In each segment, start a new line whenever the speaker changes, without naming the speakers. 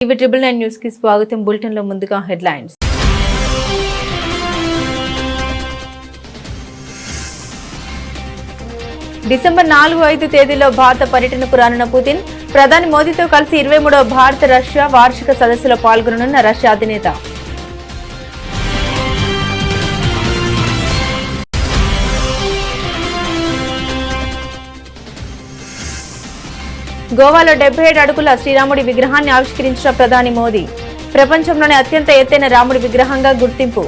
TV9 news కి స్వాగతం. Bulletin లో ముందుగా హెడ్లైన్స్. డిసెంబర్ 4-5 తేదీలో భారత పర్యటనకు రానున్న పుతిన్, ప్రధాని మోదీతో కలిసి 23వ భారత రష్యా వార్షిక సదస్సులో పాల్గొననున్న రష్యా అధినేత. గోవాలో 77 అడుగుల శ్రీరాముడి విగ్రహాన్ని ఆవిష్కరించిన ప్రధాని మోదీ, ప్రపంచంలోనే అత్యంత ఎత్తైన రాముడి విగ్రహంగా గుర్తింపు.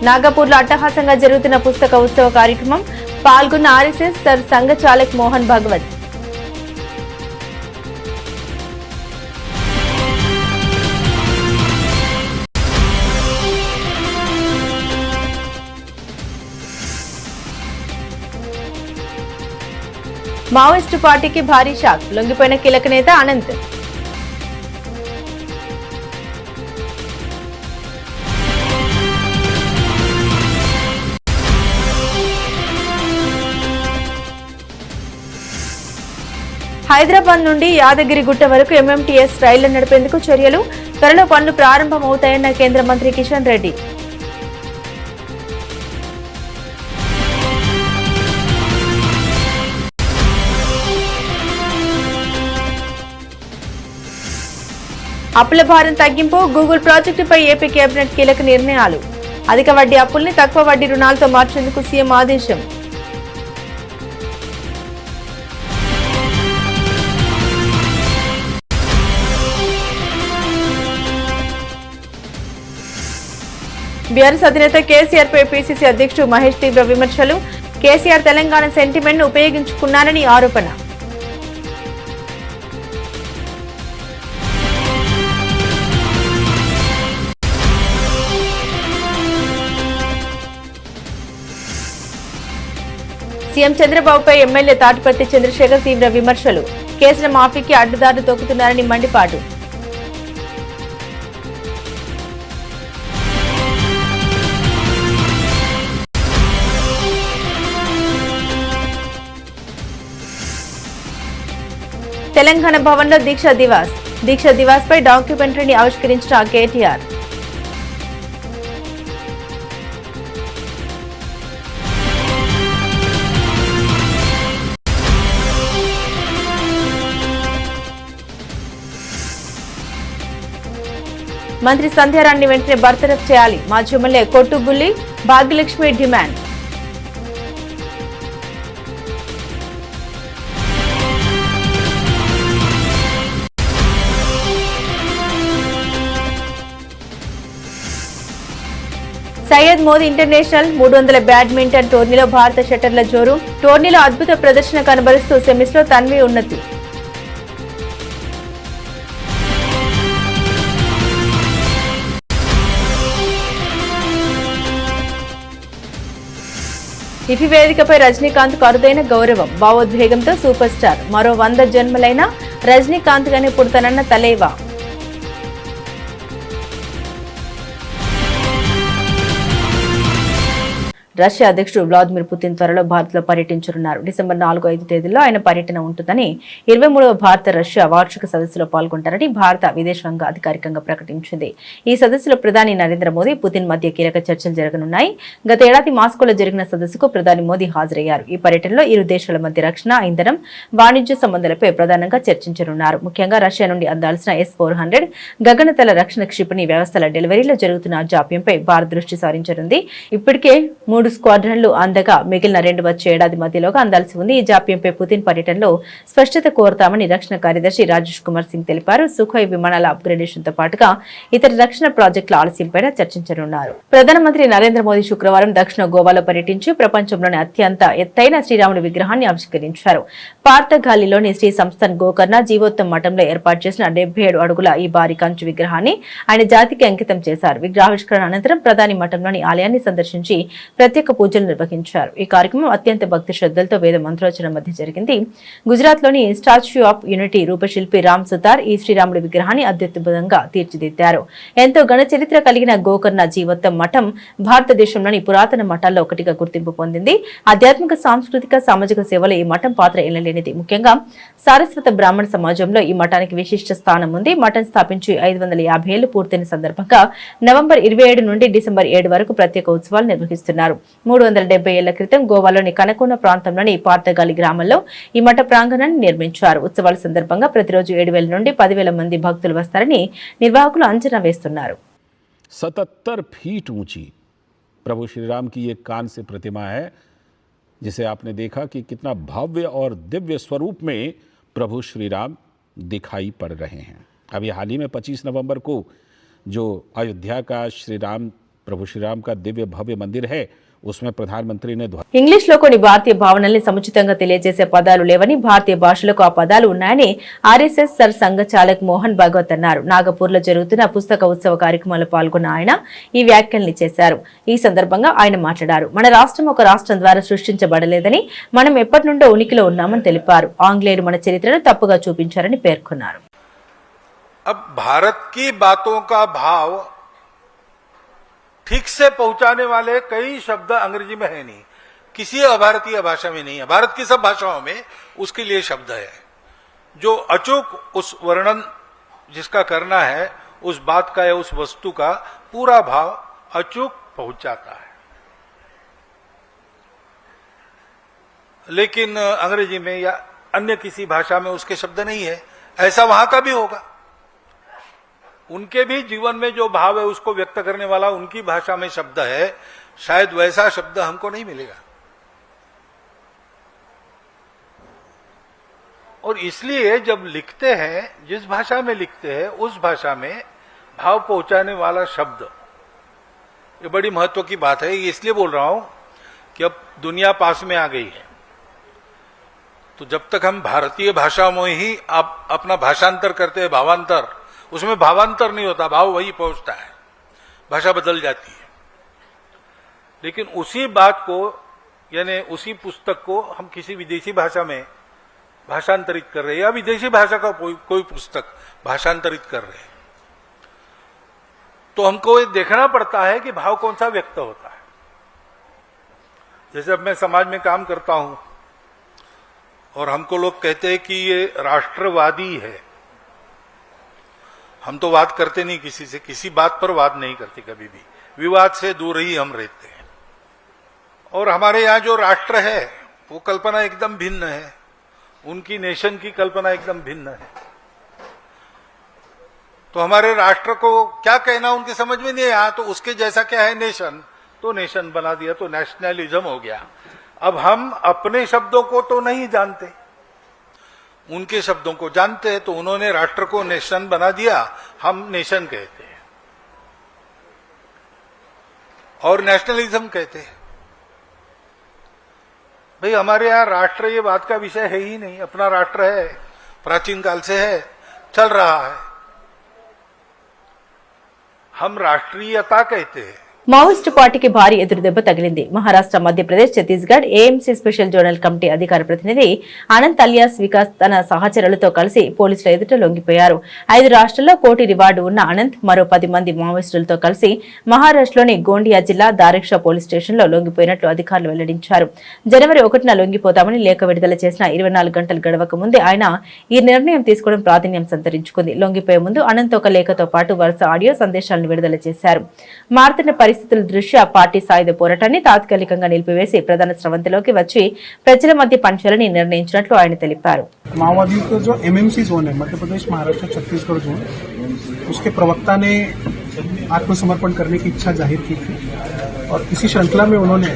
నాగపూర్లో అట్టహాసంగా జరుగుతున్న పుస్తక ఉత్సవ కార్యక్రమం, పాల్గొన్న ఆర్ఎస్ఎస్ సంఘ చాలక్ మోహన్ భాగవత్. మావోయిస్టు పార్టీకి భారీ షాక్, లొంగిపోయిన కీలక నేత అనంత్. హైదరాబాద్ నుండి యాదగిరిగుట్ట వరకు MMTS రైళ్లు నడిపేందుకు చర్యలు, త్వరలో పనులు ప్రారంభమవుతాయన్న కేంద్ర మంత్రి కిషన్ రెడ్డి. అప్పుల భారం తగ్గింపు, గూగుల్ ప్రాజెక్టుపై ఏపీ కేబినెట్ కీలక నిర్ణయాలు. అధిక వడ్డీ అప్పుల్ని తక్కువ వడ్డీ రుణాలతో మార్చేందుకు సీఎం ఆదేశం. బీఆర్ఎస్ అధినేత కేసీఆర్ పై పీసీసీ అధ్యక్షుడు మహేష్ తీవ్ర విమర్శలు. కేసీఆర్ తెలంగాణ సెంటిమెంట్ ను ఉపయోగించుకున్నారని ఆరోపణ. సీఎం చంద్రబాబుపై ఎమ్మెల్యే తాటిపర్తి చంద్రశేఖర్ తీవ్ర విమర్శలు. కేసుల మాఫీకి అడ్డుదారులు తొక్కుతున్నారని మండిపాటు. తెలంగాణ భవన్లో దీక్ష దివాస్ పై డాక్యుమెంటరీని ఆవిష్కరించిన కేటీఆర్. మంత్రి సంధ్యారాణ్ణి వెంటనే బర్తరఫ్ చేయాలి, మాజీ MLA Kottubulli Bhagyalakshmi demand. Syed Modi international 300 badminton టోర్నీలో భారత షట్టర్ల జోరు. టోర్నీలో అద్భుత ప్రదర్శన కనబరుస్తూ సెమీస్లో తన్వి ఉన్నతి. ఇఫీ వేదికపై రజనీకాంత్ అరుదైన గౌరవం, భావోద్వేగంతో సూపర్ స్టార్. మరో 100 జన్మలైన రజనీకాంత్ గానే పుడతానన్న తలేవా. రష్యా అధ్యక్షుడు వ్లాదిమిర్ పుతిన్ త్వరలో భారత్లో పర్యటించనున్నారు. డిసెంబర్ 4-5 తేదీల్లో ఆయన పర్యటన ఉంటుందని 23వ భారత రష్యా వార్షిక సదస్సులో పాల్గొంటారని భారత విదేశాంగ అధికారికంగా ప్రకటించింది. ఈ సదస్సులో ప్రధాని నరేంద్ర మోదీ, పుతిన్ మధ్య కీలక చర్చలు జరగనున్నాయి. గత ఏడాది మాస్కోలో జరిగిన సదస్సుకు ప్రధాని మోదీ హాజరయ్యారు. ఈ పర్యటనలో ఇరు దేశాల మధ్య రక్షణ, ఇంధనం, వాణిజ్య సంబంధాలపై ప్రధానంగా చర్చించనున్నారు. ముఖ్యంగా రష్యా నుండి అందాల్సిన S-400 గగనతల రక్షణ క్షిపణి వ్యవస్థల డెలివరీలో జరుగుతున్న జాప్యంపై భారత్ దృష్టి సారించనుంది. ఇప్పటికే 3 స్క్వాడ్రన్లు అందగా మిగిలిన 2 వచ్చే ఏడాది మధ్యలోగా అందాల్సి ఉంది. ఈ జాప్యంపై పుతిన్ పర్యటనలో స్పష్టత కోరతామని రక్షణ కార్యదర్శి రాజేష్ కుమార్ సింగ్ తెలిపారు. సుఖోయ్ విమానాల అప్గ్రేడేషన్ తో పాటుగా ఇతర రక్షణ ప్రాజెక్టుల ఆలస్యంపై చర్చించనున్నారు. ప్రధానమంత్రి నరేంద్ర మోదీ శుక్రవారం దక్షిణ గోవాలో పర్యటించి ప్రపంచంలోని అత్యంత ఎత్తైన శ్రీరాముడి విగ్రహాన్ని ఆవిష్కరించారు. పార్తగాలిలోని శ్రీ సంస్థాన్ గోకర్ణ జీవోత్తమ మఠంలో ఏర్పాటు చేసిన 77 అడుగుల ఈ భారీ కంచు విగ్రహాన్ని ఆయన జాతికి అంకితం చేశారు. విగ్రహావిష్కరణ అనంతరం ప్రధాని మఠంలోని ఆలయాన్ని సందర్శించి ప్రత్యేక ప్రత్యేక పూజలు నిర్వహించారు. ఈ కార్యక్రమం అత్యంత భక్తి శ్రద్ధలతో వేద మంత్రోచ్చరణ మధ్య జరిగింది. గుజరాత్లోని స్టాచ్యూ ఆఫ్ యూనిటీ రూపశిల్పి రామ్ సుతార్ ఈ శ్రీరాముడి విగ్రహాన్ని అత్యద్భుతంగా తీర్చిదిద్దారు. ఎంతో ఘన చరిత్ర కలిగిన గోకర్ణ జీవోత్తం మఠం భారతదేశంలోని పురాతన మఠాల్లో ఒకటిగా గుర్తింపు పొందింది. ఆధ్యాత్మిక, సాంస్కృతిక, సామాజిక సేవలో ఈ మఠం పాత్ర ఎనలేనిది. ముఖ్యంగా సారస్వత బ్రాహ్మణ సమాజంలో ఈ మఠానికి విశిష్ట స్థానం ఉంది. మఠం స్థాపించి 550 ఏళ్లు పూర్తయిన సందర్భంగా నవంబర్ 27 నుండి డిసెంబర్ 7 వరకు ప్రత్యేక ఉత్సవాలు నిర్వహిస్తున్నారు. 370 ఏళ్ల క్రితం గోవాలోని కనకోన ప్రాంతంలోని పార్తగాలి గ్రామంలో ఈ మఠ ప్రాంగణాన్ని నిర్మించారు. ఉత్సవాల సందర్భంగా ప్రతిరోజు 7,000 నుండి 10,000 మంది భక్తులు వస్తారని నిర్వాహకులు అంచనా వేస్తున్నారు.
77 फीट ऊंची प्रभु श्री राम की ये कांस्य प्रतिमा है, जिसे आपने देखा कि कितना भव्य और दिव्य स्वरूप में प्रभु श्री राम दिखाई पड़ रहे हैं। अभी हाल ही में 25 नवंबर को जो अयोध्या का प्रभु श्री राम का दिव्य भव्य मंदिर है, उसमें प्रधानमंत्री ने
ఇంగ్లీష్ లో కొన్ని భారతీయ భావనల్ని సముచితంగా తెలియజేసే పదాలు లేవని, భారతీయ భాషలకు ఆ పదాలు ఉన్నాయని ఆర్ఎస్ఎస్ సర్ సంఘచాలక్ మోహన్ భాగవత్ అన్నారు. నాగపూర్ లో జరుగుతున్న పుస్తక ఉత్సవ కార్యక్రమంలో పాల్గొన్న ఆయన ఈ వ్యాఖ్యల్ని చేశారు. ఈ సందర్భంగా ఆయన మాట్లాడారు. మన రాష్ట్రం ఒక రాష్ట్రం ద్వారా సృష్టించబడలేదని, మనం ఎప్పటి నుండో ఉనికిలో ఉన్నామని తెలిపారు. ఆంగ్లేయులు మన చరిత్రను తప్పుగా చూపించారని పేర్కొన్నారు.
अब भारत की बातों का भाव ठीक से पहुंचाने वाले कई शब्द अंग्रेजी में है नहीं, किसी अभारतीय भाषा में नहीं है। भारत की सब भाषाओं में उसके लिए शब्द है जो अचूक उस वर्णन जिसका करना है, उस बात का या उस वस्तु का पूरा भाव अचूक पहुंचाता है। लेकिन अंग्रेजी में या अन्य किसी भाषा में उसके शब्द नहीं है। ऐसा वहां का भी होगा। उनके भी जीवन में जो भाव है उसको व्यक्त करने वाला उनकी भाषा में शब्द है, शायद वैसा शब्द हमको नहीं मिलेगा। और इसलिए जब लिखते हैं, जिस भाषा में लिखते हैं उस भाषा में भाव पहुंचाने वाला शब्द, ये बड़ी महत्व की बात है। इसलिए बोल रहा हूं कि अब दुनिया पास में आ गई है, तो जब तक हम भारतीय भाषा में ही आप अपना भाषांतर करते हैं, भावांतर, उसमें भावांतर नहीं होता, भाव वही पहुंचता है, भाषा बदल जाती है। लेकिन उसी बात को यानी उसी पुस्तक को हम किसी विदेशी भाषा में भाषांतरित कर रहे हैं या विदेशी भाषा का कोई पुस्तक भाषांतरित कर रहे हैं, तो हमको ये देखना पड़ता है कि भाव कौन सा व्यक्त होता है। जैसे अब मैं समाज में काम करता हूं और हमको लोग कहते हैं कि ये राष्ट्रवादी है, हम तो वाद करते नहीं किसी से, किसी बात पर वाद नहीं करते, कभी भी विवाद से दूर ही हम रहते हैं। और हमारे यहाँ जो राष्ट्र है वो कल्पना एकदम भिन्न है, उनकी नेशन की कल्पना एकदम भिन्न है। तो हमारे राष्ट्र को क्या कहना उनके समझ में नहीं आया, तो उसके जैसा क्या है नेशन, तो नेशन बना दिया, तो नेशनलिज्म हो गया। अब हम अपने शब्दों को तो नहीं जानते, उनके शब्दों को जानते हैं, तो उन्होंने राष्ट्र को नेशन बना दिया, हम नेशन कहते हैं और नेशनलिज्म कहते हैं। भाई हमारे यहां राष्ट्र ये बात का विषय है ही नहीं, अपना राष्ट्र है, प्राचीन काल से है, चल रहा है। हम राष्ट्रीयता कहते हैं।
మావోయిస్టు పార్టీకి భారీ ఎదురుదెబ్బ తగిలింది. Maharashtra, Madhya Pradesh, Chhattisgarh AMC special zonal committee అధికార ప్రతినిధి అనంత్ అలియాస్ వికాస్ తన సహచరులతో కలిసి పోలీసుల ఎదుట లొంగిపోయారు. 5 రాష్ట్రాల్లో కోటి రివార్డు ఉన్న అనంత్ మరో 10 మంది మావోయిస్టులతో కలిసి మహారాష్ట్రలోని గోండియా జిల్లా దారిక్షా పోలీస్ స్టేషన్లో లొంగిపోయినట్లు అధికారులు వెల్లడించారు. జనవరి 1న లొంగిపోతామని లేఖ విడుదల చేసిన 24 గంటలు గడవక ముందే ఆయన ఈ నిర్ణయం తీసుకోవడం ప్రాధాన్యం సంతరించుకుంది. లొంగిపోయే ముందు అనంత్ ఒక లేఖతో పాటు వరుస ఆడియో సందేశాలను విడుదల చేశారు. మారుతున్న పరిస్థితుల దృష్ట్యా పార్టీ సాయుధ పోరాటాన్ని తాత్కాలికంగా నిలిపివేసి ప్రధాన స్రవంతిలోకి వచ్చి ప్రజల మధ్య పంచాలని నిర్ణయించినట్లు ఆయన తెలిపారు.
माओवादियों का जो एमएमसी जोन है, मध्य प्रदेश, महाराष्ट्र, छत्तीसगढ़ जोन, उसके प्रवक्ता ने आत्मसमर्पण करने की इच्छा जाहिर की थी और इसी श्रृंखला में उन्होंने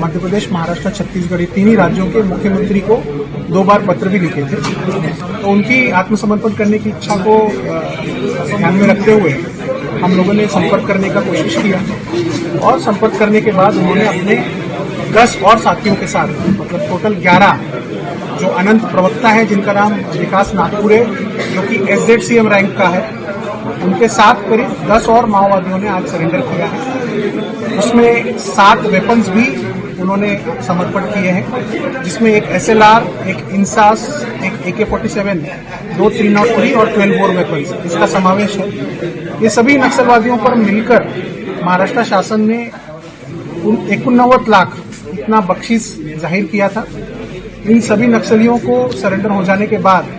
मध्य प्रदेश, महाराष्ट्र, छत्तीसगढ़, ये 3 ही राज्यों के मुख्यमंत्री को 2 बार पत्र भी लिखे थे। तो उनकी आत्मसमर्पण करने की इच्छा को ध्यान में रखते हुए हम लोगों ने संपर्क करने का कोशिश किया और संपर्क करने के बाद उन्होंने अपने 10 और साथियों के साथ, मतलब टोटल 11 जो अनंत प्रवक्ता है जिनका नाम विकास नागपुर है, जो कि SZCM रैंक का है, उनके साथ करीब 10 और माओवादियों ने आज सरेंडर किया है। उसमें 7 वेपन्स भी उन्होंने समर्पण किए हैं, जिसमें एक SLR, एक इंसास, एक AK-47, 2 303 और 12 बोर वेपन्स इसका समावेश है। ये सभी नक्सलवादियों पर मिलकर महाराष्ट्र शासन ने 89 लाख इतना बख्शीश जाहिर किया था। इन सभी नक्सलियों को सरेंडर हो जाने के बाद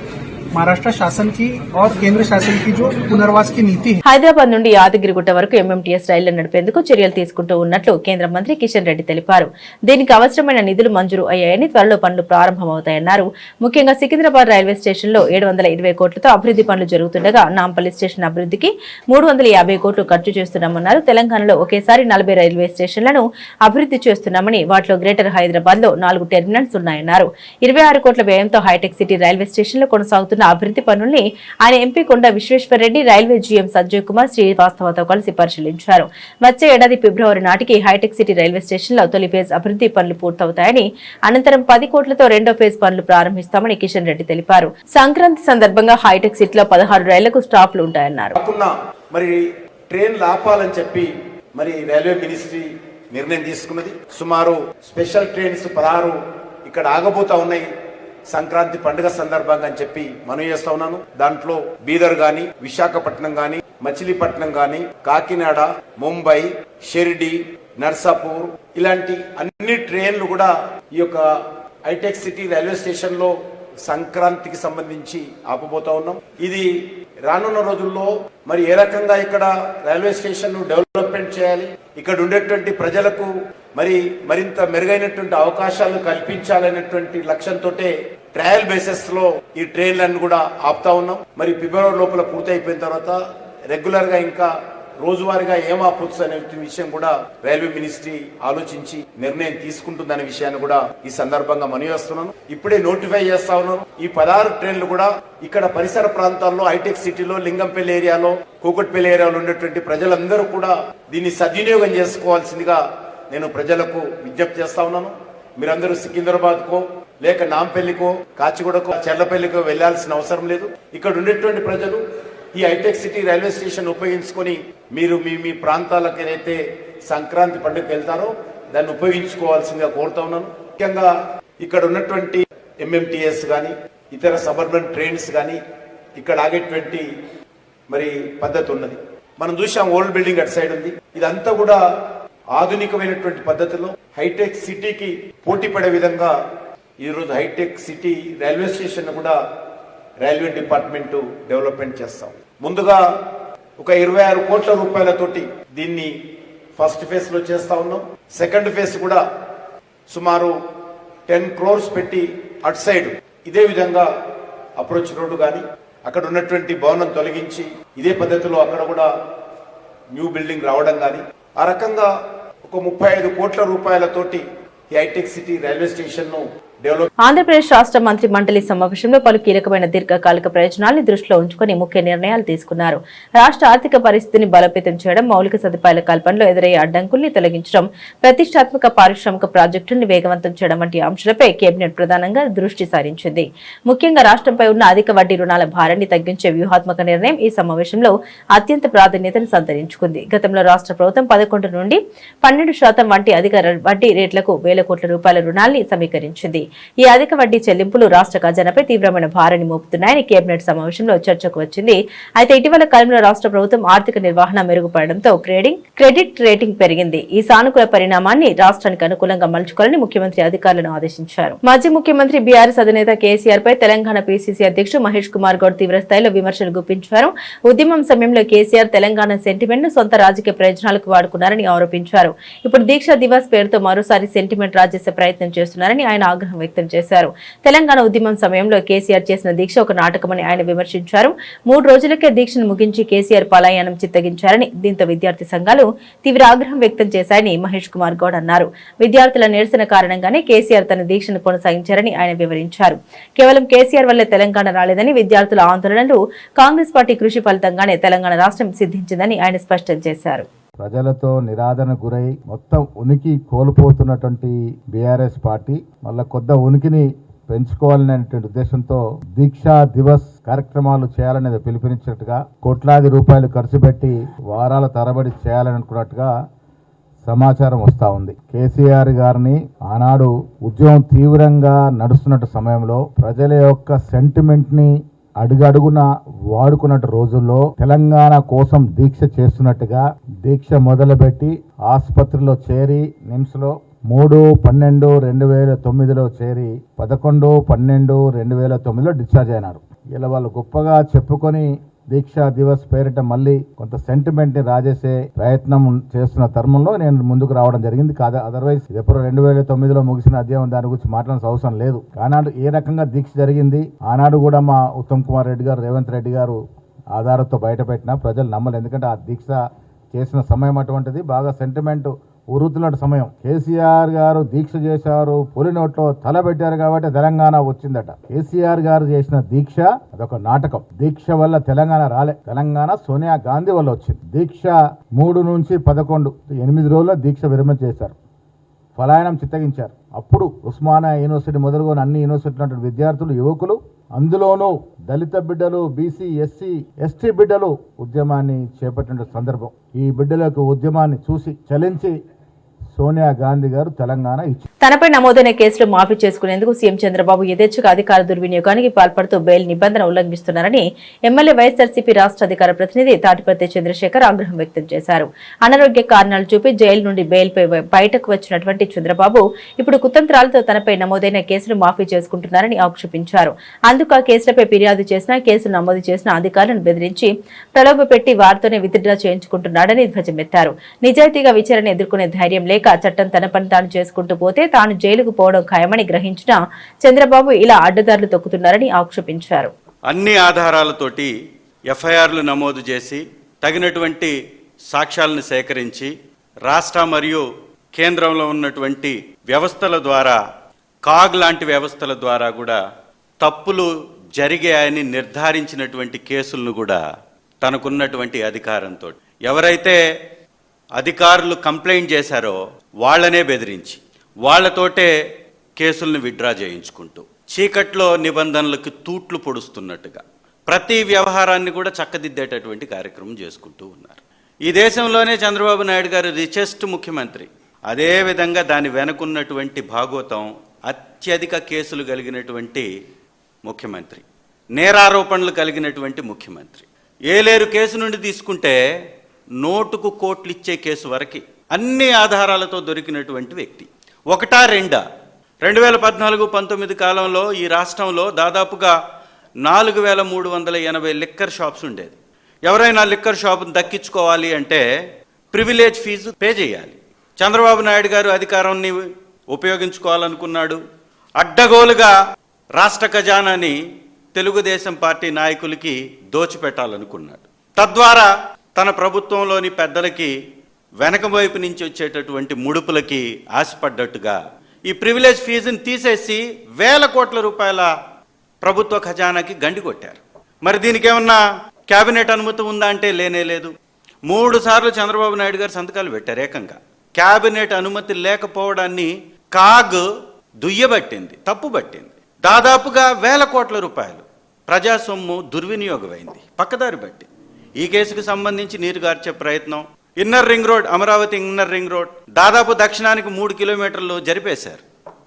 महाराष्ट्र शासन की और केंद्र शासन की जो पुनर्वास की नीति है।
హైదరాబాద్ నుండి యాదగిరిగుట్ట వరకు ఎంఎంటీఎస్ రైళ్లు నడిపేందుకు చర్యలు తీసుకుంటూ ఉన్నట్లు కేంద్ర మంత్రి కిషన్ రెడ్డి తెలిపారు. దీనికి అవసరమైన నిధులు మంజూరు అయ్యాయని, త్వరలో పనులు ప్రారంభమవుతాయన్నారు. ముఖ్యంగా సికింద్రాబాద్ రైల్వే స్టేషన్లో 720 కోట్లతో అభివృద్ధి పనులు జరుగుతుండగా నాంపల్లి స్టేషన్ అభివృద్ధికి 350 కోట్లు ఖర్చు చేస్తున్నామన్నారు. తెలంగాణలో ఒకేసారి 40 రైల్వే స్టేషన్లను అభివృద్ధి చేస్తున్నామని, వాటిలో గ్రేటర్ హైదరాబాద్ లో 4 టెర్మినల్స్ ఉన్నాయన్నారు. 26 కోట్ల వ్యయంతో హైటెక్ సిటీ రైల్వే స్టేషన్లో కొనసాగుతున్న అభివృద్ధి పనుల్ని ఆయన ఎంపీ కొండ విశ్వేశ్వరరెడ్డి, రైల్వే జీఎం సంజయ్ కుమార్ శ్రీవాస్తవతో కలిసి పరిశీలించారు. వచ్చే ఏడాది ఫిబ్రవరి నాటికి హైటెక్ సిటీ రైల్వే స్టేషన్లో తొలి ఫేజ్ అభివృద్ధి పనులు పూర్తవుతాయని, అనంతరం 10 కోట్లతో రెండో ఫేజ్ పనులు ప్రారంభిస్తామని కిషన్ రెడ్డి తెలిపారు. సంక్రాంతి సందర్భంగా హైటెక్ సిటీలో 16 రైళ్లకు స్టాప్లు ఉంటాయన్నారు.
మరి ట్రైన్ లాపాలని చెప్పి మరి రైల్వే మినిస్ట్రీ నిర్ణయం తీసుకున్నది. సుమారు స్పెషల్ ట్రైన్స్ 16 ఇక్కడ ఆగబోతా ఉన్నాయి సంక్రాంతి పండుగ సందర్భంగా అని చెప్పి మనవి చేస్తా ఉన్నాను. దాంట్లో బీదర్ గాని, విశాఖపట్నం గాని, మచిలీపట్నం గాని, కాకినాడ, ముంబై, షిర్డి, నర్సాపూర్ ఇలాంటి అన్ని ట్రైన్లు కూడా ఈ యొక్క హైటెక్ సిటీ రైల్వే స్టేషన్ లో సంక్రాంతికి సంబంధించి ఆపబోతా ఉన్నాం. ఇది రానున్న రోజుల్లో మరి ఏ రకంగా ఇక్కడ రైల్వే స్టేషన్ డెవలప్మెంట్ చేయాలి, ఇక్కడ ఉండేటువంటి ప్రజలకు మరింత మెరుగైనటువంటి అవకాశాలు కల్పించాలనేటువంటి లక్ష్యంతో ట్రయల్ బేసిస్ లో ఈ ట్రైన్లను కూడా ఆపుతా ఉన్నాం. మరి ఫిబ్రవరి లోపల పూర్తి అయిపోయిన తర్వాత రెగ్యులర్ గా ఇంకా రోజువారీగా ఏం ఆపొచ్చు అనే విషయం కూడా రైల్వే మినిస్ట్రీ ఆలోచించి నిర్ణయం తీసుకుంటుందనే విషయాన్ని కూడా ఈ సందర్భంగా మనవి చేస్తున్నాను. ఇప్పుడే నోటిఫై చేస్తా ఉన్నాను. ఈ 16 ట్రైన్లు కూడా ఇక్కడ పరిసర ప్రాంతాల్లో హైటెక్ సిటీలో, లింగంపల్లి ఏరియాలో, కూకట్పల్లి ఏరియాలో ఉండేటువంటి ప్రజలందరూ కూడా దీన్ని సద్వినియోగం చేసుకోవాల్సిందిగా నేను ప్రజలకు విజ్ఞప్తి చేస్తా ఉన్నాను. మీరందరూ సికింద్రాబాద్ కో లేక నాంపల్లికో, కాచిగూడకో, చెర్లపల్లికో వెళ్లాల్సిన అవసరం లేదు. ఇక్కడ ఉండేటువంటి ప్రజలు ఈ హైటెక్ సిటీ రైల్వే స్టేషన్ ఉపయోగించుకొని మీరు మీ ప్రాంతాలకు ఏదైతే సంక్రాంతి పండుగ వెళ్తారో దాన్ని ఉపయోగించుకోవాల్సిందిగా కోరుతా ఉన్నాను. ముఖ్యంగా ఇక్కడ ఉన్నటువంటి ఎంఎంటీఎస్ గాని, ఇతర సబర్బన్ ట్రైన్స్ గాని ఇక్కడ ఆగేటువంటి మరి పద్ధతి ఉన్నది. మనం చూసాం ఓల్డ్ బిల్డింగ్ అటు సైడ్ ఉంది. ఇదంతా కూడా ఆధునికమైనటువంటి పద్ధతిలో హైటెక్ సిటీకి పోటీ పడే విధంగా ఈరోజు హైటెక్ సిటీ రైల్వే స్టేషన్ కూడా రైల్వే డిపార్ట్మెంట్ డెవలప్మెంట్ చేస్తాం. ముందుగా ఒక 26 కోట్ల రూపాయలతోటి దీన్ని ఫస్ట్ ఫేజ్ లో చేస్తా ఉన్నాం. సెకండ్ ఫేజ్ కూడా సుమారు 10 crores పెట్టి అటు సైడ్ ఇదే విధంగా అప్రోచ్ రోడ్డు గాని, అక్కడ ఉన్నటువంటి భవనం తొలగించి ఇదే పద్ధతిలో అక్కడ కూడా న్యూ బిల్డింగ్ రావడం గాని, ఆ రకంగా ఒక 35 కోట్ల రూపాయలతోటి ఈ హైటెక్ సిటీ రైల్వే స్టేషన్ ను
ఆంధ్రప్రదేశ్ రాష్ట్ర మంత్రి మండలి సమావేశంలో పలు కీలకమైన దీర్ఘకాలిక ప్రయోజనాలను దృష్టిలో ఉంచుకుని ముఖ్య నిర్ణయాలు తీసుకున్నారు. రాష్ట్ర ఆర్థిక పరిస్థితిని బలోపేతం చేయడం, మౌలిక సదుపాయాల కల్పనలో ఎదురయ్యే అడ్డంకుల్ని తొలగించడం, ప్రతిష్టాత్మక పారిశ్రామిక ప్రాజెక్టుల్ని వేగవంతం చేయడం వంటి అంశాలపై కేబినెట్ ప్రధానంగా దృష్టి సారించింది. ముఖ్యంగా రాష్ట్రంపై ఉన్న అధిక వడ్డీ రుణాల భారాన్ని తగ్గించే వ్యూహాత్మక నిర్ణయం ఈ సమావేశంలో అత్యంత ప్రాధాన్యతను సంతరించుకుంది. గతంలో రాష్ట్ర ప్రభుత్వం 11 నుండి 12% వంటి అధిక వడ్డీ రేట్లకు 1000 కోట్ల రూపాయల రుణాల్ని సమీకరించింది. ఈ అధిక వడ్డీ చెల్లింపులు రాష్ట్ర ఖజానాపై తీవ్రమైన భారాన్ని మోపుతున్నాయని కేబినెట్ సమావేశంలో చర్చకు వచ్చింది. అయితే ఇటీవల కాలంలో రాష్ట్ర ప్రభుత్వం ఆర్థిక నిర్వహణ మెరుగుపడడంతో క్రెడిట్ రేటింగ్ పెరిగింది. ఈ సానుకూల పరిణామాన్ని రాష్ట్రానికి అనుకూలంగా మలుచుకోవాలని ముఖ్యమంత్రి అధికారులను ఆదేశించారు. మాజీ ముఖ్యమంత్రి బీఆర్ఎస్ అధినేత కేసీఆర్ పై తెలంగాణ పీసీసీ అధ్యక్షుడు మహేష్ కుమార్ గౌడ్ తీవ్రస్థాయిలో విమర్శలు గుప్పించారు. ఉద్యమం సమయంలో కేసీఆర్ తెలంగాణ సెంటిమెంట్ ను సొంత రాజకీయ ప్రయోజనాలకు వాడుకున్నారని ఆరోపించారు. ఇప్పుడు దీక్ష దివాస్ పేరుతో మరోసారి సెంటిమెంట్ రాజేసే ప్రయత్నం చేస్తున్నారని ఆయన ఆగ్రహం వ్యక్తం చేశారు. తెలంగాణ ఉద్యమం సమయంలో కేసీఆర్ చేసిన దీక్ష ఒక నాటకమని ఆయన విమర్శించారు. 3 రోజులకే దీక్షను ముగించి కేసీఆర్ పలాయనం చిత్తగించారని, దీంతో విద్యార్థి సంఘాలు తీవ్ర ఆగ్రహం వ్యక్తం చేశాయని మహేష్ కుమార్ గౌడ్ అన్నారు. విద్యార్థుల నిరసన కారణంగానే కేసీఆర్ తన దీక్షను కొనసాగించారని ఆయన వివరించారు. కేవలం కేసీఆర్ వల్లే తెలంగాణ రాలేదని, విద్యార్థుల ఆందోళనలు కాంగ్రెస్ పార్టీ కృషి ఫలితంగానే తెలంగాణ రాష్ట్రం సిద్ధించిందని ఆయన స్పష్టం చేశారు.
ప్రజలతో నిరాదరణ గురై మొత్తం ఉనికి కోల్పోతున్నటువంటి బీఆర్ఎస్ పార్టీ మళ్ళా కొత్త ఉనికిని పెంచుకోవాలనేటువంటి ఉద్దేశంతో దీక్షా దివస్ కార్యక్రమాలు చేయాలనేది పిలుపునిచ్చినట్టుగా కోట్లాది రూపాయలు ఖర్చు పెట్టి వారాల తరబడి చేయాలని అనుకున్నట్టుగా సమాచారం వస్తూ ఉంది. కేసీఆర్ గారిని ఆనాడు ఉద్యమం తీవ్రంగా నడుస్తున్న సమయంలో ప్రజల యొక్క సెంటిమెంట్ని అడుగడుగున వాడుకున్నట్టు రోజుల్లో తెలంగాణ కోసం దీక్ష చేస్తున్నట్టుగా దీక్ష మొదలుపెట్టి ఆసుపత్రిలో చేరి నిమ్స్లో 3/12/2009 చేరి 11/12/2009 డిశ్చార్జ్ అయినారు. ఇలా వాళ్ళు గొప్పగా చెప్పుకొని దీక్షా దివస్ పేరిట మళ్ళీ కొంత సెంటిమెంట్ ని రాజేసే ప్రయత్నం చేస్తున్న తరుణంలో నేను ముందుకు రావడం జరిగింది. కాదు అదర్వైజ్ ఎప్పుడు 2009లో ముగిసిన అధ్యాయం దాని గురించి మాట్లాడాల్సిన అవసరం లేదు. ఆనాడు ఏ రకంగా దీక్ష జరిగింది, ఆనాడు కూడా మా ఉత్తమ్ కుమార్ రెడ్డి గారు, రేవంత్ రెడ్డి గారు ఆధారంతో బయటపెట్టినా ప్రజలు నమ్మలేదు. ఎందుకంటే ఆ దీక్ష చేసిన సమయం అటువంటిది, బాగా సెంటిమెంట్ ఉరుతున్న సమయం. కేసీఆర్ గారు దీక్ష చేశారు, పులి నోట్లో తల పెట్టారు కాబట్టి తెలంగాణ వచ్చిందట. కేసీఆర్ గారు చేసిన దీక్ష అదొక నాటకం. దీక్ష వల్ల తెలంగాణ రాలే, తెలంగాణ సోనియా గాంధీ వల్ల వచ్చింది. దీక్ష 3 నుంచి 11 8 రోజుల్లో దీక్ష విరమణ చేశారు, పలాయనం చిత్తగించారు. అప్పుడు ఉస్మానియా యూనివర్సిటీ మొదలుకొని అన్ని యూనివర్సిటీల విద్యార్థులు, యువకులు, అందులోనూ దళిత బిడ్డలు, బీసీ, ఎస్సీ, ఎస్టీ బిడ్డలు ఉద్యమాన్ని చేపట్టిన సందర్భం. ఈ బిడ్డలకు ఉద్యమాన్ని చూసి చలించి సోనియా గాంధీ గారు తెలంగాణ ఇచ్చారు.
తనపై నమోదైన కేసులు మాఫీ చేసుకునేందుకు సీఎం చంద్రబాబు యథేచ్ఛగా అధికార దుర్వినియోగానికి పాల్పడుతూ బెయిల్ నిబంధన ఉల్లంఘిస్తున్నారని ఎమ్మెల్యే వైఎస్ఆర్సీపీ రాష్ట్ర అధికార ప్రతినిధి తాటిపర్తి చంద్రశేఖర్ ఆగ్రహం వ్యక్తం చేశారు. అనారోగ్య కారణాలు చూపి జైలు నుండి బెయిల్పై బయటకు వచ్చినటువంటి చంద్రబాబు ఇప్పుడు కుతంత్రాలతో తనపై నమోదైన కేసులు మాఫీ చేసుకుంటున్నారని ఆక్షేపించారు. అందుకు ఆ కేసులపై ఫిర్యాదు చేసినా, కేసులు నమోదు చేసిన అధికారులను బెదిరించి ప్రలోభపెట్టి వారితోనే విత్డ్రా చేయించుకుంటున్నాడని ధ్వజమెత్తారు. నిజాయితీగా విచారణ ఎదుర్కొనే ధైర్యం లేక చట్టం తన పని తాను చేసుకుంటూ పోతే తాను జైలుకు పోవడం ఖాయమని గ్రహించిన చంద్రబాబు ఇలా అడ్డదారులు తొక్కుతున్నారని ఆక్షేపించారు.
అన్ని ఆధారాలతోటి ఎఫ్ఐఆర్లు నమోదు చేసి తగినటువంటి సాక్ష్యాలను సేకరించి రాష్ట్ర మరియు కేంద్రంలో ఉన్నటువంటి వ్యవస్థల ద్వారా, కాగ్ లాంటి వ్యవస్థల ద్వారా కూడా తప్పులు జరిగాయని నిర్ధారించినటువంటి కేసులను కూడా తనకున్నటువంటి అధికారంతో ఎవరైతే అధికారులు కంప్లైంట్ చేశారో వాళ్ళనే బెదిరించి వాళ్లతోటే కేసుల్ని విత్డ్రా చేయించుకుంటూ చీకట్లో నిబంధనలకు తూట్లు పొడుస్తున్నట్టుగా ప్రతి వ్యవహారాన్ని కూడా చక్కదిద్దేటటువంటి కార్యక్రమం చేసుకుంటూ ఉన్నారు. ఈ దేశంలోనే చంద్రబాబు నాయుడు గారు రిచెస్ట్ ముఖ్యమంత్రి. అదేవిధంగా దాని వెనుకున్నటువంటి భాగోతం అత్యధిక కేసులు కలిగినటువంటి ముఖ్యమంత్రి, నేరారోపణలు కలిగినటువంటి ముఖ్యమంత్రి. ఏలేరు కేసు నుండి తీసుకుంటే నోటుకు కోట్లు ఇచ్చే కేసు వరకు అన్ని ఆధారాలతో దొరికినటువంటి వ్యక్తి. 1-2 2014-19 కాలంలో ఈ రాష్ట్రంలో దాదాపుగా 4380 లిక్కర్ షాప్స్ ఉండేది. ఎవరైనా లిక్కర్ షాప్ను దక్కించుకోవాలి అంటే ప్రివిలేజ్ ఫీజు పే చేయాలి. చంద్రబాబు నాయుడు గారు అధికారాన్ని ఉపయోగించుకోవాలనుకున్నాడు. అడ్డగోలుగా రాష్ట్ర ఖజానాని తెలుగుదేశం పార్టీ నాయకులకి దోచిపెట్టాలనుకున్నాడు. తద్వారా తన ప్రభుత్వంలోని పెద్దలకి వెనక వైపు నుంచి వచ్చేటటువంటి ముడుపులకి ఆశపడ్డట్టుగా ఈ ప్రివిలేజ్ ఫీజుని తీసేసి వేల కోట్ల రూపాయల ప్రభుత్వ ఖజానాకి గండి కొట్టారు. మరి దీనికి ఏమన్నా కేబినెట్ అనుమతి ఉందా అంటే లేనే లేదు. 3 సార్లు చంద్రబాబు నాయుడు గారు సంతకాలు పెట్టారు ఏకంగా. కేబినెట్ అనుమతి లేకపోవడాన్ని కాగ్ దుయ్యబట్టింది, తప్పుబట్టింది. దాదాపుగా వేల కోట్ల రూపాయలు ప్రజాసొమ్ము దుర్వినియోగమైంది, పక్కదారి పట్టింది. ఈ కేసుకు సంబంధించి నీరుగార్చే ప్రయత్నం. Inner ring road, Amaravati inner ring road దాదాపు దక్షిణానికి 3 కిలోమీటర్లు జరిపేశారు.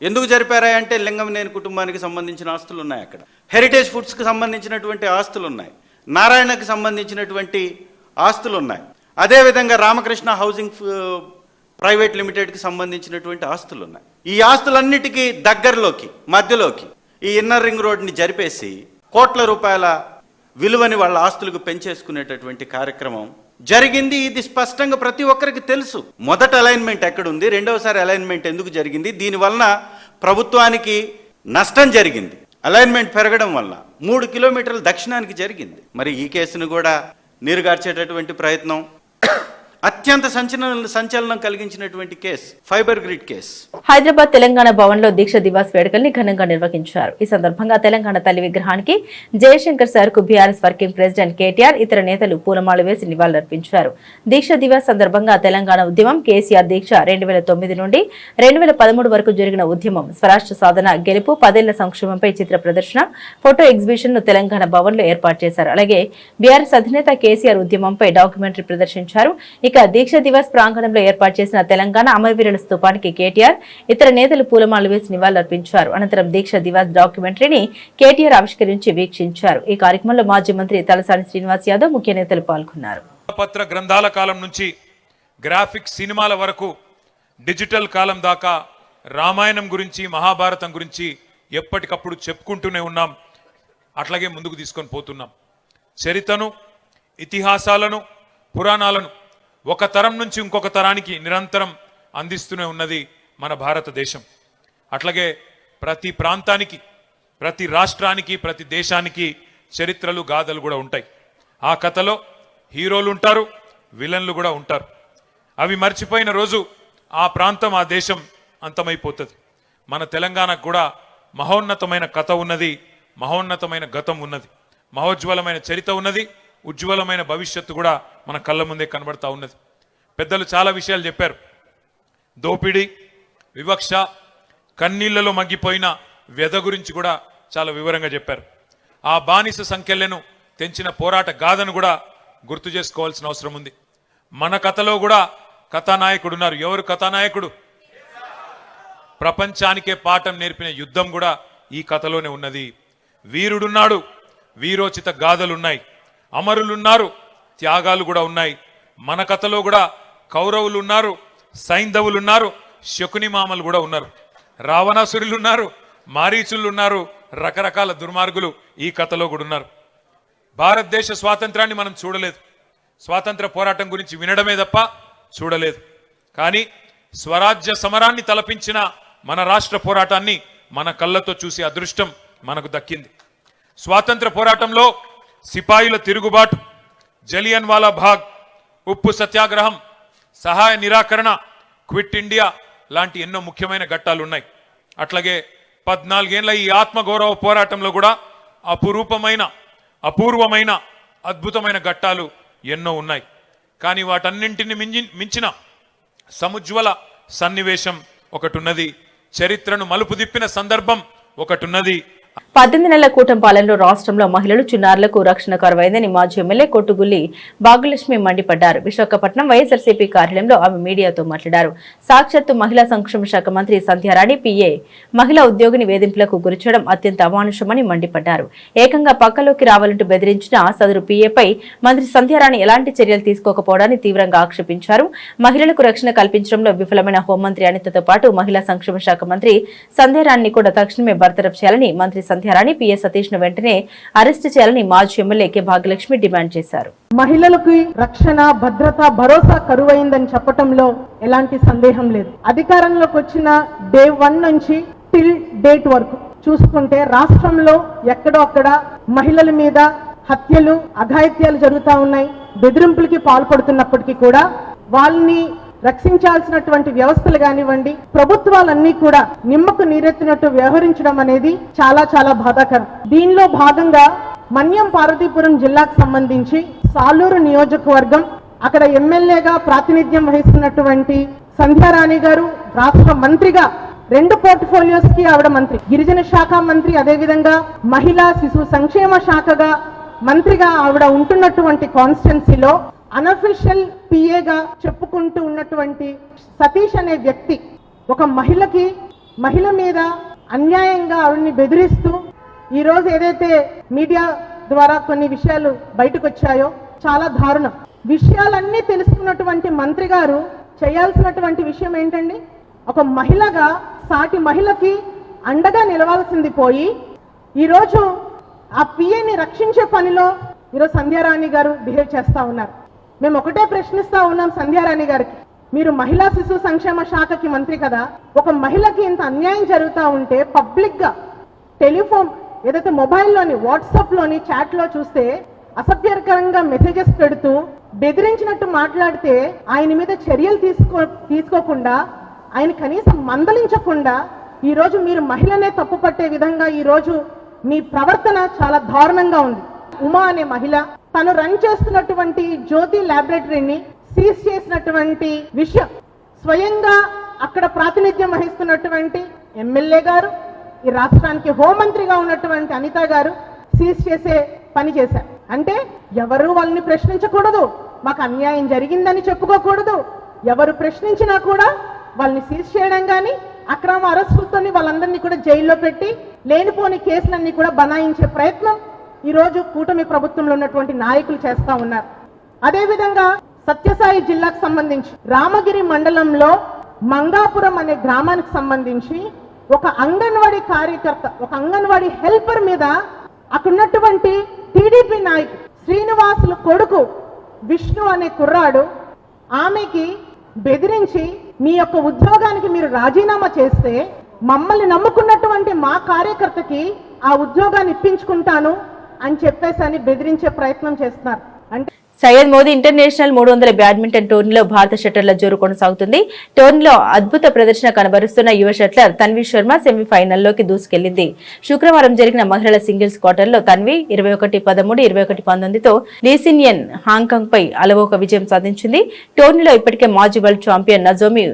ఎందుకు జరిపారా అంటే లింగంనేని కుటుంబానికి సంబంధించిన ఆస్తులు ఉన్నాయి అక్కడ. హెరిటేజ్ ఫుడ్స్కి సంబంధించినటువంటి ఆస్తులు ఉన్నాయి, నారాయణకి సంబంధించినటువంటి ఆస్తులు ఉన్నాయి. అదేవిధంగా రామకృష్ణ హౌసింగ్ ప్రైవేట్ లిమిటెడ్కి సంబంధించినటువంటి ఆస్తులు ఉన్నాయి. ఈ ఆస్తులన్నిటికీ దగ్గరలోకి, మధ్యలోకి ఈ ఇన్నర్ రింగ్ రోడ్ని జరిపేసి కోట్ల రూపాయల విలువని వాళ్ళ ఆస్తులకు పెంచేసుకునేటటువంటి కార్యక్రమం జరిగింది. ఇది స్పష్టంగా ప్రతి ఒక్కరికి తెలుసు. మొదట అలైన్మెంట్ ఎక్కడుంది, రెండవసారి అలైన్మెంట్ ఎందుకు జరిగింది, దీనివలన ప్రభుత్వానికి నష్టం జరిగింది. అలైన్మెంట్ పెరగడం వల్ల 3 కిలోమీటర్ల దక్షిణానికి జరిగింది. మరి ఈ కేసును కూడా నీరుగార్చేటటువంటి ప్రయత్నం. అత్యంత సంచలనం కలిగించినటువంటి case fibre grid case.
Hyderabad Telangana Bhavan లో దీక్ష దివాస్ వేడుకల్ని ఘనంగా నిర్వహించారు. ఈ సందర్భంగా తెలంగాణ తల్లి విగ్రహానికి జయశంకర్ సార్ కు బీఆర్ఎస్ వర్కింగ్ ప్రెసిడెంట్ కేటీఆర్ ఇతర నేతలు పూలమాల వేసి నివాళులర్పించారు. దీక్ష దివాస్ సందర్భంగా తెలంగాణ ఉద్యమం, కేసీఆర్ దీక్ష 2009 నుండి 2013 వరకు జరిగిన ఉద్యమం, స్వరాష్ట్ర సాధన, గెలుపు, 10 ఏళ్ల సంక్షేమంపై చిత్ర ప్రదర్శన, ఫోటో ఎగ్జిబిషన్ ను తెలంగాణ భవన్ లో ఏర్పాటు చేశారు. అలాగే బీఆర్ఎస్ అధినేత కేసీఆర్ ఉద్యమంపై డాక్యుమెంటరీ ప్రదర్శించారు. ఇక దీక్ష దివాస్ ప్రాంగణంలో ఏర్పాటు చేసిన తెలంగాణ అమరవీరుల స్తూపానికి కేటీఆర్ ఇతర నేతలు పూలమాల వేసి నివాళులర్పించారు. అనంతరం దీక్ష దివాస్ డాక్యుమెంటరీని కేటీఆర్ ఆవిష్కరించి వీక్షించారు. ఈ కార్యక్రమంలో మాజీ మంత్రి తలసాని శ్రీనివాస్ యాదవ్, ముఖ్య నేతలు పాల్గొన్నారు.
పత్ర గ్రంథాల కాలం నుంచి గ్రాఫిక్ సినిమాల వరకు డిజిటల్ కాలం దాకా రామాయణం గురించి, మహాభారతం గురించి ఎప్పటికప్పుడు చెప్పుకుంటూనే ఉన్నాం. అట్లాగే ముందుకు తీసుకొని పోతున్నాం. చరిత్రను, ఇతిహాసాలను, పురాణాలను ఒక తరం నుంచి ఇంకొక తరానికి నిరంతరం అందిస్తూనే ఉన్నది మన భారతదేశం. అట్లాగే ప్రతి ప్రాంతానికి, ప్రతి రాష్ట్రానికి, ప్రతి దేశానికి చరిత్రలు, గాథలు కూడా ఉంటాయి. ఆ కథలో హీరోలు ఉంటారు, విలన్లు కూడా ఉంటారు. అవి మర్చిపోయిన రోజు ఆ ప్రాంతం, ఆ దేశం అంతమైపోతుంది. మన తెలంగాణకు కూడా మహోన్నతమైన కథ ఉన్నది, మహోన్నతమైన గతం ఉన్నది, మహోజ్వలమైన చరిత్ర ఉన్నది, ఉజ్వలమైన భవిష్యత్తు కూడా మన కళ్ళ ముందే కనబడతా ఉన్నది. పెద్దలు చాలా విషయాలు చెప్పారు. దోపిడీ, వివక్ష, కన్నీళ్లలో మగ్గిపోయిన వ్యధ గురించి కూడా చాలా వివరంగా చెప్పారు. ఆ బానిస సంఖ్యలను తెంచిన పోరాట గాథను కూడా గుర్తు చేసుకోవాల్సిన అవసరం ఉంది. మన కథలో కూడా కథానాయకుడు ఉన్నారు. ఎవరు కథానాయకుడు? ప్రపంచానికే పాఠం నేర్పిన యుద్ధం కూడా ఈ కథలోనే ఉన్నది. వీరుడున్నాడు, వీరోచిత గాథలున్నాయి, అమరులున్నారు, త్యాగాలు కూడా ఉన్నాయి. మన కథలో కూడా కౌరవులు ఉన్నారు, సైంధవులు ఉన్నారు, శకుని మామలు కూడా ఉన్నారు, రావణాసురులు ఉన్నారు, మారీచులు ఉన్నారు, రకరకాల దుర్మార్గులు ఈ కథలో కూడా ఉన్నారు. భారతదేశ స్వాతంత్రాన్ని మనం చూడలేదు, స్వాతంత్ర పోరాటం గురించి వినడమే తప్ప చూడలేదు. కానీ స్వరాజ్య సమరాన్ని తలపించిన మన రాష్ట్ర పోరాటాన్ని మన కళ్ళతో చూసే అదృష్టం మనకు దక్కింది. స్వాతంత్ర పోరాటంలో సిపాయిల తిరుగుబాటు, జలియన్ వాలా బాగ్, ఉప్పు సత్యాగ్రహం, సహాయ నిరాకరణ, క్విట్ ఇండియా లాంటి ఎన్నో ముఖ్యమైన ఘట్టాలు ఉన్నాయి. అట్లాగే 14 ఏళ్ల ఈ ఆత్మగౌరవ పోరాటంలో కూడా అపూర్వమైన అద్భుతమైన ఘట్టాలు ఎన్నో ఉన్నాయి. కానీ వాటన్నింటిని మించిన సముజ్వల సన్నివేశం ఒకటి ఉన్నది. చరిత్రను మలుపు తిప్పిన సందర్భం ఒకటి ఉన్నది.
18 నెలల కూటమి పాలనలో రాష్ట్రంలో మహిళలు, చిన్నారులకు రక్షణ కరువైందని మాజీ ఎమ్మెల్యే కొట్టుగుల్లి భాగ్యలక్ష్మి మండిపడ్డారు. విశాఖపట్నం వైఎస్ఆర్సీపీ కార్యాలయంలో ఆమె మీడియాతో మాట్లాడారు. సాక్షాత్తు మహిళా సంక్షేమ శాఖ మంత్రి సంధ్యారాణి పిఏ మహిళా ఉద్యోగిని వేధింపులకు గురిచేయడం అత్యంత అమానుషమని మండిపడ్డారు. ఏకంగా పక్కలోకి రావాలంటూ బెదిరించిన సదరు పిఏపై మంత్రి సంధ్యారాణి ఎలాంటి చర్యలు తీసుకోకపోవడాన్ని తీవ్రంగా ఆక్షేపించారు. మహిళలకు రక్షణ కల్పించడంలో విఫలమైన హోంమంత్రి అనితతో పాటు మహిళా సంక్షేమ శాఖ మంత్రి సంధ్యారాణిని కూడా తక్షణమే బర్తరఫ్ చేయాలని మంత్రి సంధ్యారాణి పిఏ సతీష్ ను వెంటనే అరెస్టు చేయాలని మాజీ ఎమ్మెల్యే కె భాగ్యలక్ష్మి డిమాండ్ చేశారు.
మహిళలకు రక్షణ, భద్రత, భరోసా కరువైందని చెప్పటంలో ఎలాంటి సందేహం లేదు. అధికారంలోకి వచ్చిన డే 1 నుంచి టిల్ డేట్ వరకు చూసుకుంటే రాష్ట్రంలో ఎక్కడో అక్కడ మహిళల మీద హత్యలు, అఘాయిత్యాలు జరుగుతూ ఉన్నాయి. బెదిరింపులకి పాల్పడుతున్నప్పటికీ కూడా వాళ్ళని రక్షించాల్సినటువంటి వ్యవస్థలు కానివ్వండి, ప్రభుత్వాలన్నీ కూడా నిమ్మకు నీరెత్తినట్టు వ్యవహరించడం అనేది చాలా చాలా బాధాకరం. దీనిలో భాగంగా మన్యం పార్వతీపురం జిల్లాకు సంబంధించి సాలూరు నియోజకవర్గం, అక్కడ ఎమ్మెల్యేగా ప్రాతినిధ్యం వహిస్తున్నటువంటి సంధ్యారాణి గారు రాష్ట్ర మంత్రిగా 2 పోర్ట్ఫోలియోస్ కి ఆవిడ మంత్రి, గిరిజన శాఖ మంత్రి, అదేవిధంగా మహిళా శిశు సంక్షేమ శాఖగా మంత్రిగా ఆవిడ ఉంటున్నటువంటి కాన్స్టిట్యున్సీలో అనఫిషియల్ పిఏగా చెప్పుకుంటూ ఉన్నటువంటి సతీష్ అనే వ్యక్తి ఒక మహిళ మీద అన్యాయంగా ఆవిడని బెదిరిస్తూ ఈరోజు ఏదైతే మీడియా ద్వారా కొన్ని విషయాలు బయటకు వచ్చాయో చాలా దారుణం. విషయాలన్నీ తెలుసుకున్నటువంటి మంత్రి గారు చేయాల్సినటువంటి విషయం ఏంటండి? ఒక మహిళగా సాటి మహిళకి అండగా నిలవాల్సింది పోయి ఈరోజు ఆ పిఏని రక్షించే పనిలో ఈరోజు సంధ్యారాణి గారు బిహేవ్ చేస్తా ఉన్నారు. మేము ఒకటే ప్రశ్నిస్తా ఉన్నాం సంధ్యారాణి గారికి, మీరు మహిళా శిశు సంక్షేమ శాఖకి మంత్రి కదా, ఒక మహిళకి ఇంత అన్యాయం జరుగుతూ ఉంటే పబ్లిక్ గా టెలిఫోన్ ఏదైతే మొబైల్లోని, వాట్సాప్లోని, చాట్లో చూస్తే అసభ్యకరంగా మెసేజెస్ పెడుతూ బెదిరించినట్టు మాట్లాడితే ఆయన మీద చర్యలు తీసుకోకుండా ఆయన కనీసం మందలించకుండా ఈరోజు మీరు మహిళనే తప్పు పట్టే విధంగా ఈరోజు మీ ప్రవర్తన చాలా దారుణంగా ఉంది. ఉమా అనే మహిళ తను రన్ చేస్తున్నటువంటి జ్యోతి ల్యాబొరేటరీని సీజ్ చేసినటువంటి విషయం స్వయంగా అక్కడ ప్రాతినిధ్యం వహిస్తున్నటువంటి ఎమ్మెల్యే గారు, ఈ రాష్ట్రానికి హోంమంత్రిగా ఉన్నటువంటి అనిత గారు సీజ్ చేసే పని చేశారు. అంటే ఎవరు వాళ్ళని ప్రశ్నించకూడదు, మాకు అన్యాయం జరిగిందని చెప్పుకోకూడదు. ఎవరు ప్రశ్నించినా కూడా వాళ్ళని సీజ్ చేయడం కానీ అక్రమ అరెస్టులతో వాళ్ళందరినీ కూడా జైల్లో పెట్టి లేనిపోని కేసులన్నీ కూడా బనాయించే ప్రయత్నం ఈరోజు కూటమి ప్రభుత్వంలో ఉన్నటువంటి నాయకులు చేస్తా ఉన్నారు. అదేవిధంగా సత్యసాయి జిల్లాకు సంబంధించి రామగిరి మండలంలో మంగాపురం అనే గ్రామానికి సంబంధించి ఒక అంగన్వాడీ కార్యకర్త, ఒక అంగన్వాడీ హెల్పర్ మీద అక్కడున్నటువంటి టీడీపీ నాయకుడు శ్రీనివాసుల కొడుకు విష్ణు అనే కుర్రాడు ఆమెకి బెదిరించి మీ యొక్క ఉద్యోగానికి మీరు రాజీనామా చేస్తే మమ్మల్ని నమ్ముకున్నటువంటి మా కార్యకర్తకి ఆ ఉద్యోగాన్ని ఇప్పించుకుంటాను అని చెప్పేసి బెదిరించే ప్రయత్నం చేస్తున్నారు. అంటే
సయ్యద్ మోదీ ఇంటర్నేషనల్ 300 బ్యాడ్మింటన్ టోర్నీలో భారత షట్లర్ల జోరు కొనసాగుతుంది. టోర్నీలో అద్భుత ప్రదర్శన కనబరుస్తున్న యువ షట్లర్ తన్వి శర్మ సెమీఫైనల్లోకి దూసుకెళ్లింది. శుక్రవారం జరిగిన మహిళల సింగిల్స్ క్వార్టర్లో తన్వి 21-13, 21-19తో లీసినియన్ హాంకాంగ్ పై అలవోక విజయం సాధించింది. టోర్నీలో ఇప్పటికే మాజీ వరల్డ్ ఛాంపియన్ నజోమి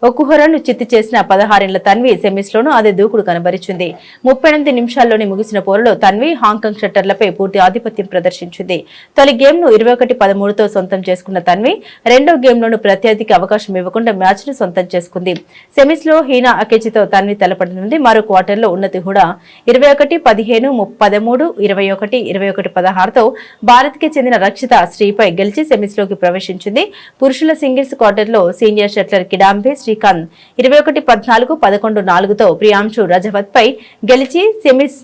ఒకుహరను చిత్తి చేసిన 16 తన్వి సెమీస్లోనూ అదే దూకుడు కనబరిచింది. 38 నిమిషాల్లోనే ముగిసిన పోరులో తన్వి హాంకాంగ్ షట్టర్లపై పూర్తి ఆధిపత్యం ప్రదర్శించింది. తొలి గేమ్ను 21-13తో సొంతం చేసుకున్న తన్వి రెండో గేమ్లోనూ ప్రత్యర్థికి అవకాశం ఇవ్వకుండా మ్యాచ్ను సొంతం చేసుకుంది. సెమీస్లో హీనా అకేచితో తన్వి తలపడనుంది. మరో క్వార్టర్లో ఉన్నతి హుడా 21-15, 13, 21, 21-16తో భారత్కి చెందిన రక్షిత శ్రీపై గెలిచి సెమీస్లోకి ప్రవేశించింది. పురుషుల సింగిల్స్ క్వార్టర్లో సీనియర్ షట్లర్ కిడాంబి శ్రీకాంత్ 21-14, 11-4తో ప్రియాంశు రజవత్ పై గెలిచి సెమీస్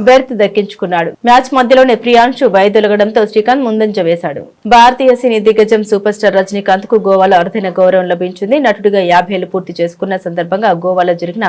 బెర్త్ దక్కించుకున్నాడు. మ్యాచ్ మధ్యలోనే ప్రియాంశు వైదొలగడంతో శ్రీకాంత్ ముందంజ వేశాడు. భారతీయ సినీ దిగ్గజం సూపర్ స్టార్ రజనీకాంత్ కు గోవాలో అరుదైన గౌరవం లభించింది. నటుడిగా 50 ఏళ్లు పూర్తి చేసుకున్న సందర్భంగా గోవాలో జరిగిన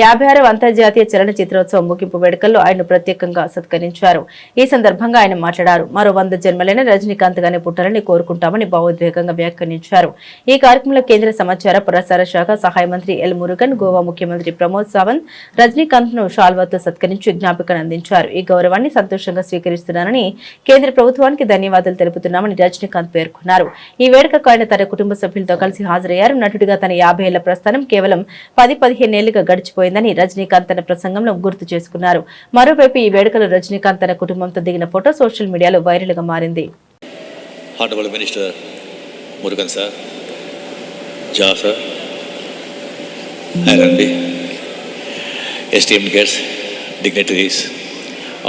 56వ అంతర్జాతీయ చలనచిత్రోత్సవం ముగింపు వేడుకల్లో ఆయన ప్రత్యేకంగా సత్కరించారు. ఈ సందర్భంగా ఆయన మాట్లాడారు. మరో 100 జన్మలైన రజనీకాంత్ గానే పుట్టాలని కోరుకుంటామని భావోద్వేగంగా వ్యాఖ్యానించారు. ఈ కార్యక్రమంలో కేంద్ర సమాచార ప్రసార శాఖ సహాయ మంత్రి ఎల్ మురుగన్, గోవా ముఖ్యమంత్రి ప్రమోద్ సావంత్ రజనీకాంత్ ను షాల్వాతో సత్కరించి జ్ఞాపిక అందించారు. ఈ గౌరవాన్ని సంతోషంగా స్వీకరిస్తున్నానని, కేంద్ర ప్రభుత్వానికి ధన్యవాదాలు తెలుపుతున్నామని రజనీకాంత్ పేర్కొన్నారు. ఈ వేడుకకు ఆయన తన కుటుంబ సభ్యులతో కలిసి హాజరయ్యారు. నటుడిగా తన 50 ఏళ్ల ప్రస్థానం కేవలం 10-15 ఏళ్లుగా గడిచిపోయిందని రజనీకాంత్ తన ప్రసంగంలో గుర్తు చేసుకున్నారు. మరోవైపు ఈ వేడుకలో రజనీకాంత్ తన కుటుంబంతో దిగిన ఫోటో సోషల్ మీడియాలో వైరల్ గా మారింది.
Honorable Minister Murugan sir, Jha sir, and esteemed guests, dignitaries,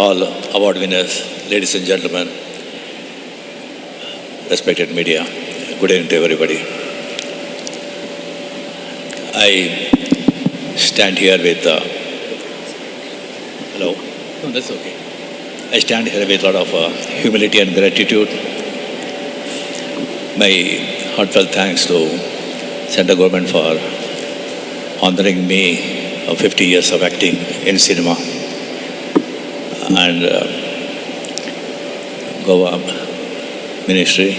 all award winners, ladies and gentlemen, respected media, good evening to everybody. I stand here with, hello, no, that's okay. I stand here with a lot of humility and gratitude. My heartfelt thanks to Central Government for honoring me of 50 years of acting in cinema, and Goa Ministry.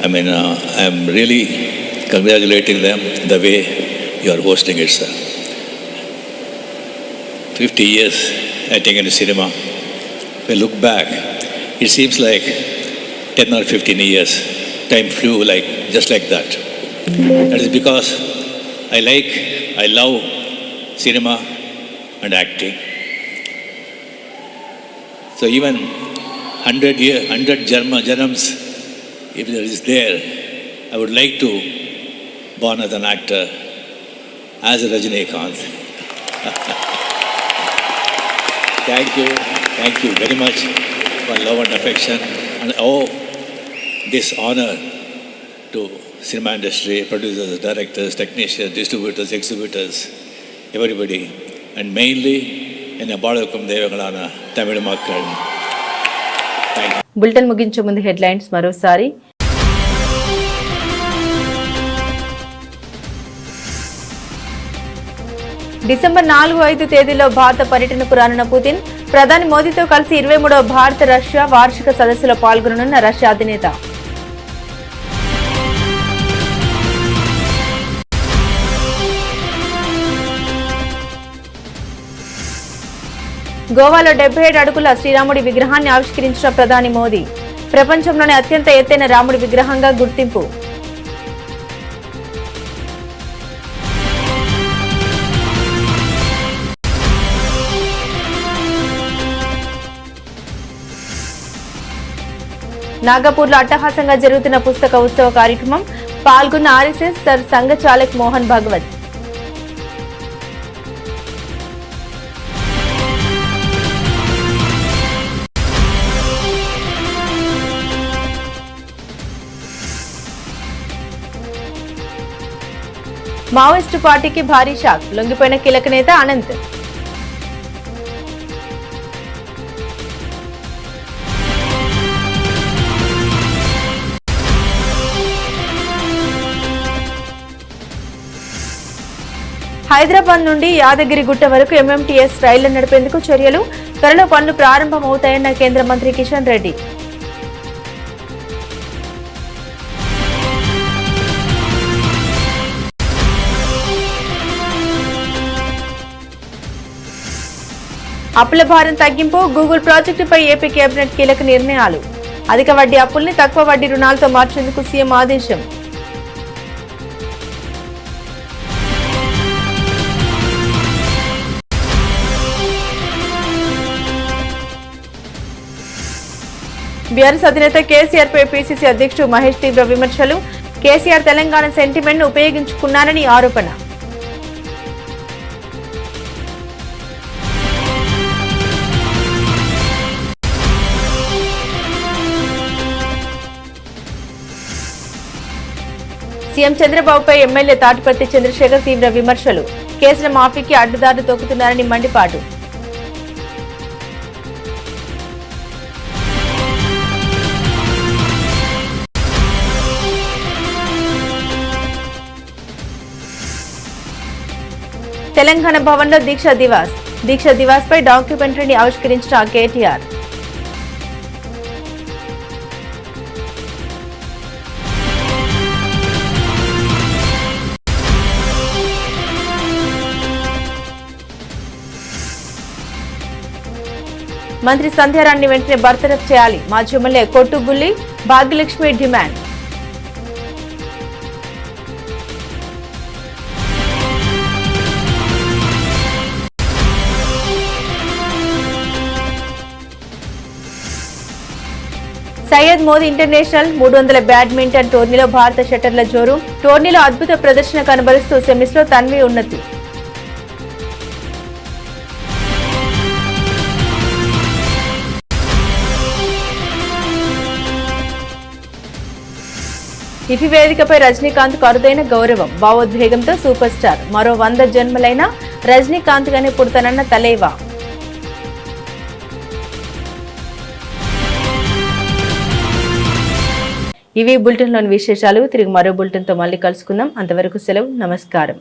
I mean, I am really congratulating them the way you are hosting it, sir. 50 years acting in cinema. When I look back, it seems like 10 or 15 years. Time flew just like that. That is because I love cinema and acting. So even 100 Janams, if there is there, I would like to born as an actor, as a Rajinikanth. Thank you very much for love and affection, and this honor to cinema industry, producers, directors, technicians, distributors, exhibitors, everybody, and mainly in Abalakum Devagalana, Tamil Makkal. Thank you.
Bulletin ముగించే ముందు headlines మరోసారి. December 4-5 తేదీల్లో భారత పర్యటనకు రానున్న Putin ప్రధాని మోదీతో కలిసి 23వ భారత రష్యా వార్షిక సదస్సులో పాల్గొననున్న రష్యా అధినేత. గోవాలో 77 అడుగుల శ్రీరాముడి విగ్రహాన్ని ఆవిష్కరించిన ప్రధాని మోదీ. ప్రపంచంలోనే అత్యంత ఎత్తైన రాముడి విగ్రహంగా గుర్తింపు. నాగపూర్లో అట్టహాసంగా జరుగుతున్న పుస్తక ఉత్సవ కార్యక్రమం. పాల్గొన్న ఆర్ఎస్ఎస్ సర్ సంఘ చాలక్ మోహన్ భాగవత్. మావోయిస్టు పార్టీకి భారీ షాక్. లొంగిపోయిన కీలక నేత అనంత్. హైదరాబాద్ నుండి యాదగిరిగుట్ట వరకు ఎంఎంటీఎస్ రైళ్లు నడిపేందుకు చర్యలు. త్వరలో పనులు ప్రారంభమవుతాయన్న కేంద్ర మంత్రి కిషన్ రెడ్డి. అప్పుల భారం తగ్గింపు. గూగుల్ ప్రాజెక్టుపై ఏపీ కేబినెట్ కీలక నిర్ణయాలు. అధిక వడ్డీ అప్పుల్ని తక్కువ వడ్డీ రుణాలతో మార్చేందుకు సీఎం ఆదేశం. బీఆర్ఎస్ అధినేత కేసీఆర్ పై పీసీసీ అధ్యక్షుడు మహేష్ తీవ్ర విమర్శలు. కేసీఆర్ తెలంగాణ సెంటిమెంట్ ను ఉపయోగించుకున్నారని ఆరోపణ. సీఎం చంద్రబాబుపై ఎమ్మెల్యే తాటిపర్తి చంద్రశేఖర్ తీవ్ర విమర్శలు. కేసుల మాఫీకి అడ్డుదారులు తొక్కుతున్నారని మండిపాటు. తెలంగాణ భవన్లో దీక్షా దివాస్ పై డాక్యుమెంటరీని ఆవిష్కరించిన కేటీఆర్. మంత్రి సంధ్యారాణ్ని వెంటనే బర్తరఫ్ చేయాలి. మాజీ MLA Kottubulli Bhagyalakshmi demand. Syed Modi international 300 badminton టోర్నీలో భారత షట్టర్ల జోరు. టోర్నీలో అద్భుత ప్రదర్శన కనబరుస్తూ సెమీస్లో తన్వి ఉన్నతి. ఇఫీ వేదికపై రజనీకాంత్ అరుదైన గౌరవం. భావోద్వేగంతో సూపర్ స్టార్. మరో 100 జన్మలైన రజనీకాంత్ గానే పుడతానన్న తలేవా. ఇవి బులెటిన్లోని విశేషాలు. తిరిగి మరో బులెటిన్తో మళ్ళీ కలుసుకుందాం. అంతవరకు సెలవు. నమస్కారం.